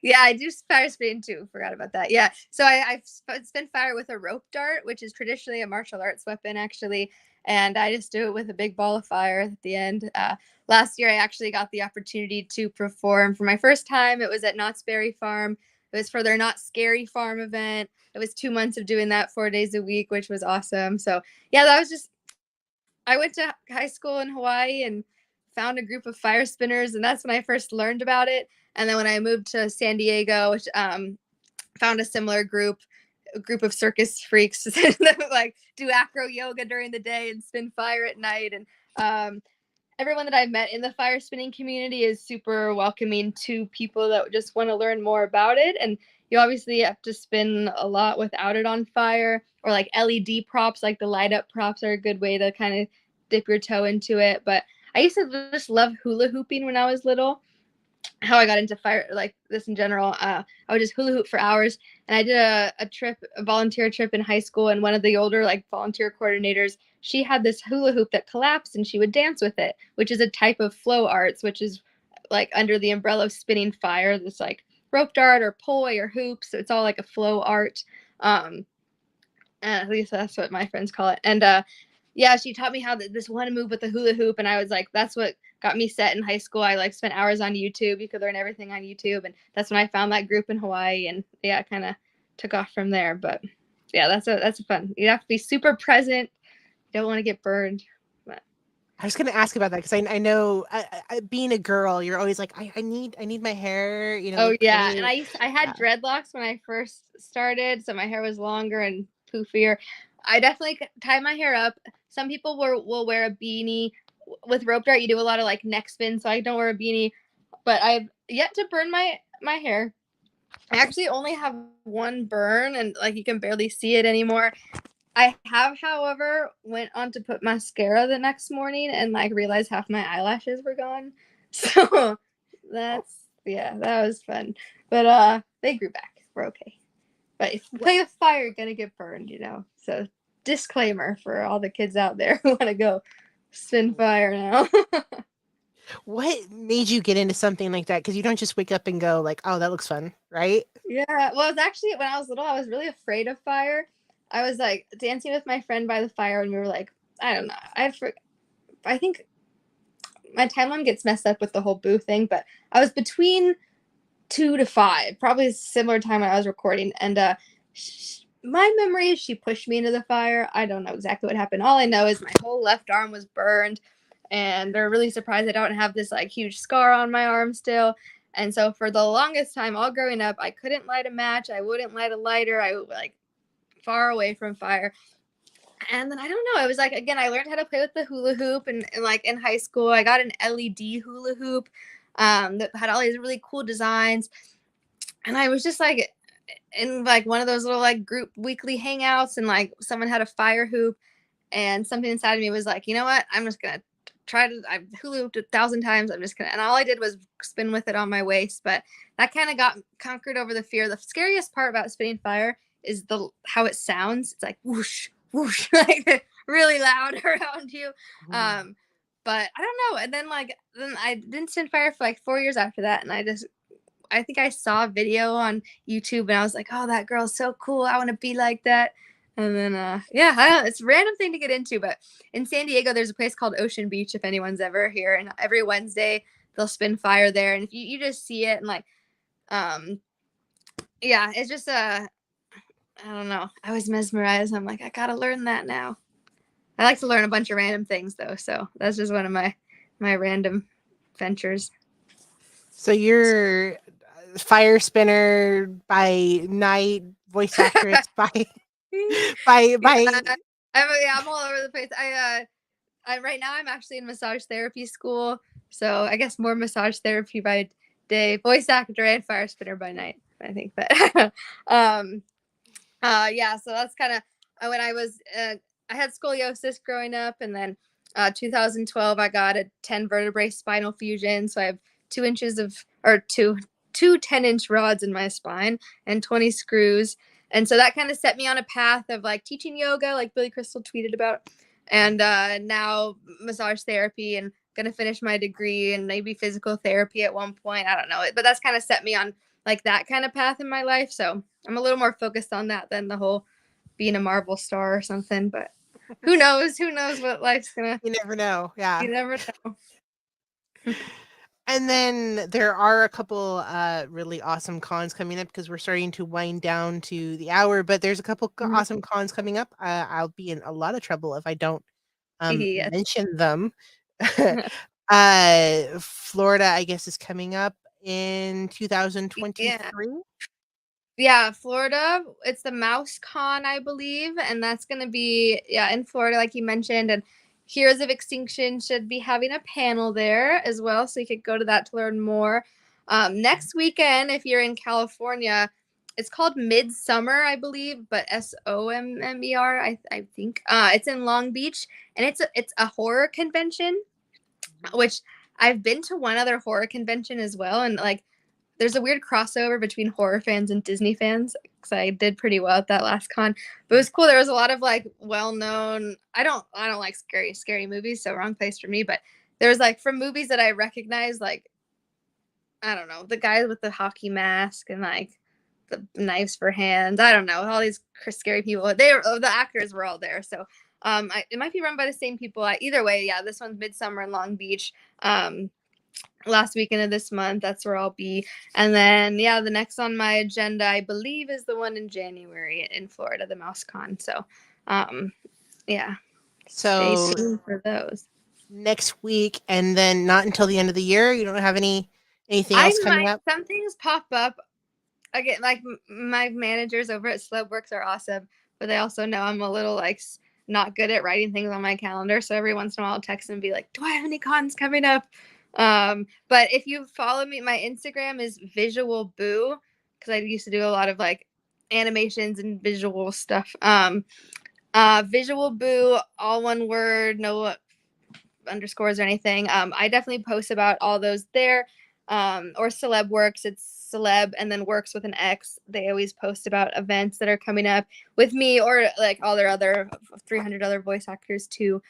B: Yeah, I do fire spin too. Forgot about that. Yeah. So I've spin fire with a rope dart, which is traditionally a martial arts weapon, actually. And I just do it with a big ball of fire at the end. Last year, I actually got the opportunity to perform for my first time. It was at Knott's Berry Farm. It was for their Not Scary Farm event. It was 2 months of doing that 4 days a week, which was awesome. So, yeah, that was just, I went to high school in Hawaii and found a group of fire spinners, and that's when I first learned about it. And then when I moved to San Diego, which found a similar group, a group of circus freaks that like do acro yoga during the day and spin fire at night. And everyone that I've met in the fire spinning community is super welcoming to people that just want to learn more about it. And you obviously have to spin a lot without it on fire, or like LED props, like the light up props are a good way to kind of dip your toe into it. But I used to just love hula hooping when I was little. How I got into fire like this in general. I would just hula hoop for hours. And I did a volunteer trip in high school, and one of the older like volunteer coordinators, she had this hula hoop that collapsed and she would dance with it, which is a type of flow arts, which is like under the umbrella of spinning fire, this like rope dart or poi or hoops. So it's all like a flow art. Um, at least that's what my friends call it. And yeah, she taught me how this one move with the hula hoop, and I was like, that's what got me set in high school. I like spent hours on YouTube. You could learn everything on YouTube, and that's when I found that group in Hawaii, and yeah, kind of took off from there. But yeah, that's a fun. You have to be super present. You don't want to get burned. But
A: I was gonna ask about that because I know being a girl, you're always like, I need my hair,
B: oh
A: look
B: yeah, and
A: pretty.
B: I had
A: Yeah.
B: dreadlocks when I first started, so my hair was longer and poofier. I definitely tie my hair up. Some people will wear a beanie. With rope dart, you do a lot of like neck spin, so I don't wear a beanie. But I've yet to burn my hair. I actually only have one burn, and like you can barely see it anymore. I have, however, went on to put mascara the next morning and like realized half my eyelashes were gone. So that's yeah, that was fun. But they grew back. We're okay. But if you play with fire, you're gonna get burned, So disclaimer for all the kids out there who want to go spin fire now.
A: What made you get into something like that? Because you don't just wake up and go like, oh, that looks fun, right?
B: Yeah, well, it was actually when I was little, I was really afraid of fire. I was like dancing with my friend by the fire, and we were like, I don't know, I think my timeline gets messed up with the whole boo thing, but I was between 2 to 5, probably a similar time when I was recording, and my memory is she pushed me into the fire. I don't know exactly what happened. All I know is my whole left arm was burned, and they're really surprised I don't have this like huge scar on my arm still. And so for the longest time, all growing up, I couldn't light a match. I wouldn't light a lighter. I would like far away from fire. And then I don't know. It was like again, I learned how to play with the hula hoop, and like in high school, I got an LED hula hoop that had all these really cool designs. And I was just like in like one of those little like group weekly hangouts, and like someone had a fire hoop, and something inside of me was like, you know what? I'm just gonna try to. I've hula hooped 1,000 times. I'm just gonna, and all I did was spin with it on my waist. But that kind of got conquered over the fear. The scariest part about spinning fire is the how it sounds. It's like whoosh whoosh, like really loud around you.
A: Mm.
B: But I don't know. And then I didn't spin fire for like 4 years after that, and I think I saw a video on YouTube, and I was like, oh, that girl's so cool. I want to be like that. And then, yeah, it's a random thing to get into. But in San Diego, there's a place called Ocean Beach, if anyone's ever here. And every Wednesday, they'll spin fire there. And if you just see it, and like, um, yeah, it's just, I don't know. I was mesmerized. I'm like, I got to learn that now. I like to learn a bunch of random things, though. So that's just one of my random ventures.
A: So you're fire spinner by night, voice actress by by.
B: Yeah, I'm all over the place. I right now I'm actually in massage therapy school, so I guess more massage therapy by day, voice actor and fire spinner by night. I think, but yeah. So that's kind of when I had scoliosis growing up, and then 2012 I got a 10 vertebrae spinal fusion, so I have 2 inches of or two 10-inch rods in my spine and 20 screws. And so that kind of set me on a path of like teaching yoga, like Billy Crystal tweeted about, and now massage therapy, and gonna finish my degree and maybe physical therapy at one point. I don't know, but that's kind of set me on like that kind of path in my life. So I'm a little more focused on that than the whole being a Marvel star or something. But who knows? Who knows what life's gonna?
A: You never know. Yeah.
B: You never know.
A: And then there are a couple really awesome cons coming up because we're starting to wind down to the hour, but there's a couple awesome cons coming up. I'll be in a lot of trouble if I don't
B: Yes.
A: mention them. Florida, I guess, is coming up in
B: Yeah.
A: 2023.
B: Yeah, Florida. It's the Mouse Con, I believe, and that's going to be in Florida, like you mentioned. And Heroes of Extinction should be having a panel there as well, so you could go to that to learn more. Next weekend, if you're in California, it's called Midsummer, I believe, but SOMMER, I think. It's in Long Beach, and it's a horror convention. which I've been to one other horror convention as well, and like there's a weird crossover between horror fans and Disney fans because I did pretty well at that last con. But it was cool. There was a lot of like well-known. I don't like scary movies, so wrong place for me. But there was like from movies that I recognize, like I don't know, the guy with the hockey mask and like the knives for hands. I don't know, all these scary people. The actors were all there, so it might be run by the same people. Either way, yeah, this one's Midsummer in Long Beach. Last weekend of this month, that's where I'll be. And then yeah, the next on my agenda, I believe, is the one in January in Florida, the MouseCon. So yeah, stay
A: So
B: tuned for those.
A: next week, and then not until the end of the year. You don't have anything
B: I
A: else coming
B: might,
A: up?
B: some things pop up again. Like my managers over at Celebworks are awesome, but they also know I'm a little like not good at writing things on my calendar. So every once in a while I'll text them and be like, do I have any cons coming up? But if you follow me, my Instagram is Visual Boo, because I used to do a lot of like animations and visual stuff. Visual Boo, all one word, no underscores or anything. I definitely post about all those there. Or Celeb Works, it's Celeb and then Works with an X. They always post about events that are coming up with me or like all their other 300 other voice actors too.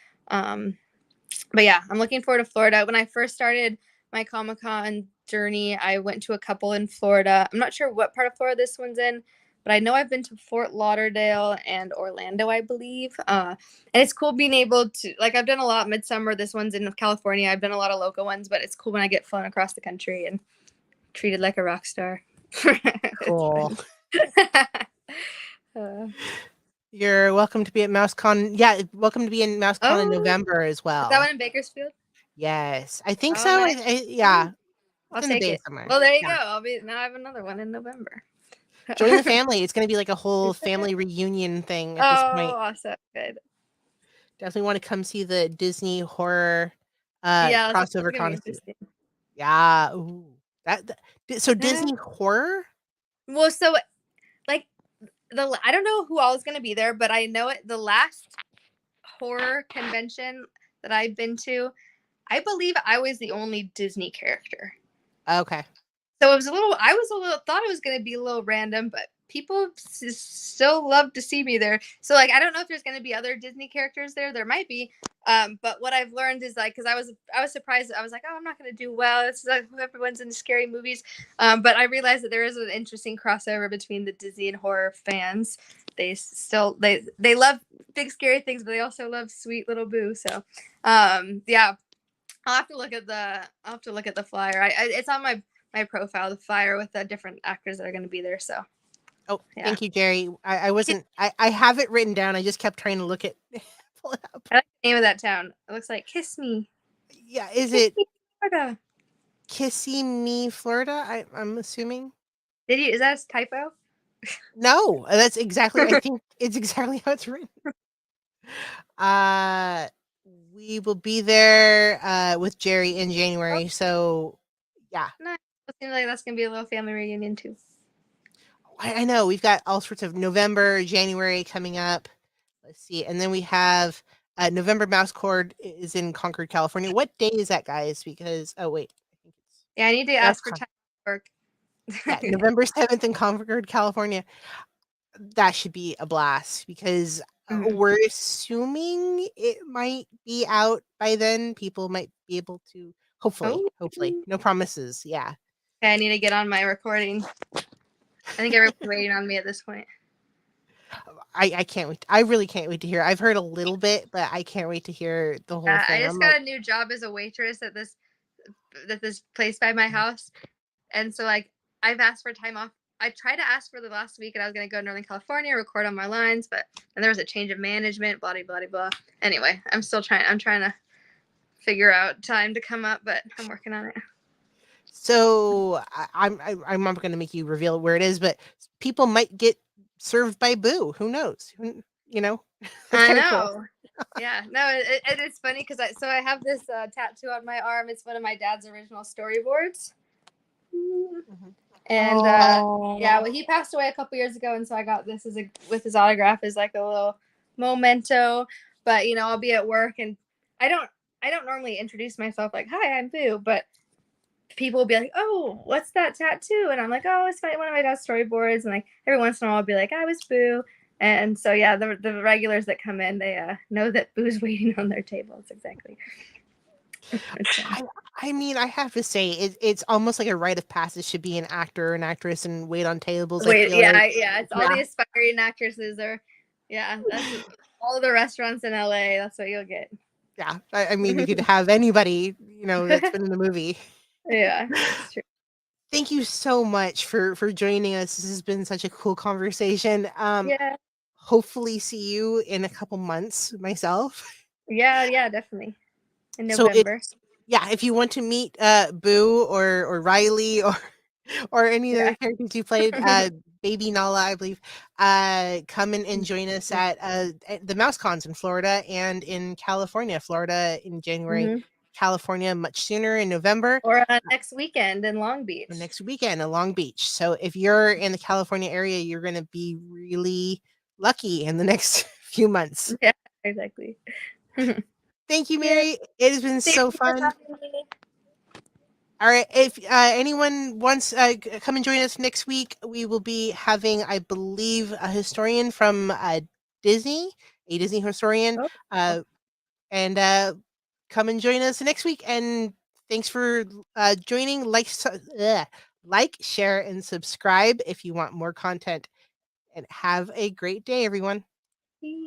B: But yeah, I'm looking forward to Florida. When I first started my Comic-Con journey, I went to a couple in Florida. I'm not sure what part of Florida this one's in, but I know I've been to Fort Lauderdale and Orlando, I believe. And it's cool being able to, like, I've done a lot Midsummer. This one's in California. I've done a lot of local ones, but it's cool when I get flown across the country and treated like a rock star.
A: Cool.
B: uh,
A: You're welcome to be at MouseCon. Yeah, welcome to be in MouseCon in
B: oh,
A: November as
B: is that one
A: well.
B: in Bakersfield?
A: Yes, I think
B: Oh,
A: so.
B: nice.
A: Yeah,
B: I'll
A: it's in the
B: take
A: Bay
B: it.
A: somewhere.
B: Well, there you
A: Yeah,
B: go. Now I have another one in November.
A: join the family. It's going to be like a whole family reunion thing at this
B: Oh,
A: point.
B: awesome. Good.
A: Definitely want to come see the Disney horror
B: Yeah, that's
A: crossover
B: gonna be
A: con too.
B: interesting.
A: Yeah, ooh. So
B: Yeah.
A: Disney horror.
B: Well, so like I don't know who all is gonna be there, but I know it. The last horror convention that I've been to, I believe I was the only Disney character.
A: Okay.
B: So it was a little. I was a little thought it was going to be a little random, but people still love to see me there. So like, I don't know if there's going to be other Disney characters there. There might be. But what I've learned is like, because I was surprised. I was like, oh, I'm not going to do well. It's like everyone's into scary movies. But I realized that there is an interesting crossover between the Disney and horror fans. They love big scary things, but they also love sweet little Boo. So, yeah, I'll have to look at the flyer. It's on my profile, the flyer with the different actors that are going to be there. So
A: Oh,
B: yeah,
A: thank you, Jerry. I wasn't. I have it written down. I just kept trying to look at pull it up.
B: I like the name of that town. It looks like Kiss Me,
A: Yeah, is
B: Kiss
A: it
B: Me, Florida.
A: Kissy Me, Florida? I'm assuming.
B: Did you? Is that a typo?
A: No, that's exactly. I think it's exactly how it's written. Uh, we will be there with Jerry in
B: Oh,
A: January. So yeah,
B: nice. It seems like that's gonna be a little family reunion too.
A: I know we've got all sorts of November, January coming up. Let's see, and then we have November Mouse Cord is in Concord, California. What day is that, guys? Because oh wait, I think it's
B: Yeah, I need to
A: that's
B: ask for time to work.
A: yeah, November 7th in Concord, California. That should be a blast because
B: Mhm.
A: we're assuming it might be out by then. People might be able to
B: Oh,
A: hopefully. No promises. Yeah.
B: okay, I need to get on my recording. I think everyone's waiting on me at this point.
A: I can't wait. I really can't wait to hear. I've heard a little bit, but I can't wait to hear the whole
B: I
A: thing.
B: just
A: I'm like,
B: got a new job as a waitress at this place by my house. And so like I've asked for time off. I tried to ask for the last week and I was gonna go to Northern California, record on my lines, but and there was a change of management, blah blah blah blah. Anyway, I'm trying to figure out time to come up, but I'm working on it.
A: so I'm not going to make you reveal where it is, but people might get served by Boo. Who knows? You know, that's
B: I
A: kind of cool.
B: know. Yeah, no, it's funny because I have this tattoo on my arm. It's one of my dad's original storyboards.
A: Mhm.
B: And yeah,
A: Oh,
B: well, he passed away a couple years ago, and so I got this as a with his autograph as like a little memento. But you know, I'll be at work, and I don't. I don't normally introduce myself like, "Hi, I'm Boo," but people will be like, "Oh, what's that tattoo?" And I'm like, "Oh, it's one of my dad's storyboards." And like every once in a while, I'll be like, "I was Boo." And so yeah, the regulars that come in, they know that Boo's waiting on their tables. Exactly. It's fun.
A: I I mean, I have to say it's almost like a rite of passage to be an actor or an actress and wait on tables, I
B: Wait,
A: feel like.
B: yeah. It's all
A: Yeah,
B: the aspiring actresses are, yeah. That's all the restaurants in LA. That's what you'll get.
A: yeah. I mean, you could have anybody, that's been in the movie.
B: Yeah, it's true.
A: Thank you so much for joining us. This has been such a cool conversation.
B: Yeah,
A: Hopefully see you in a couple months myself.
B: yeah, definitely in
A: So
B: November.
A: yeah, if you want to meet Boo or Riley or or any of the
B: Yeah.
A: other characters you played, Baby Nala, I believe, come and join us at the Mouse Cons in Florida and in California. Florida in January,
B: Hmm.
A: California much sooner in November,
B: Or next weekend in Long
A: or
B: Beach.
A: next weekend in Long Beach. So if you're in the California area, you're going to be really lucky in the next few months.
B: Yeah, exactly.
A: Thank you,
B: Yeah.
A: Mary. It has been
B: Thank
A: so
B: you for
A: fun.
B: having me.
A: All right. If anyone wants, come and join us next week. We will be having, I believe, a historian from Disney, a Disney historian,
B: Oh.
A: uh, and come and join us next week. And thanks for joining. Like, share, and subscribe if you want more content. And have a great day, everyone.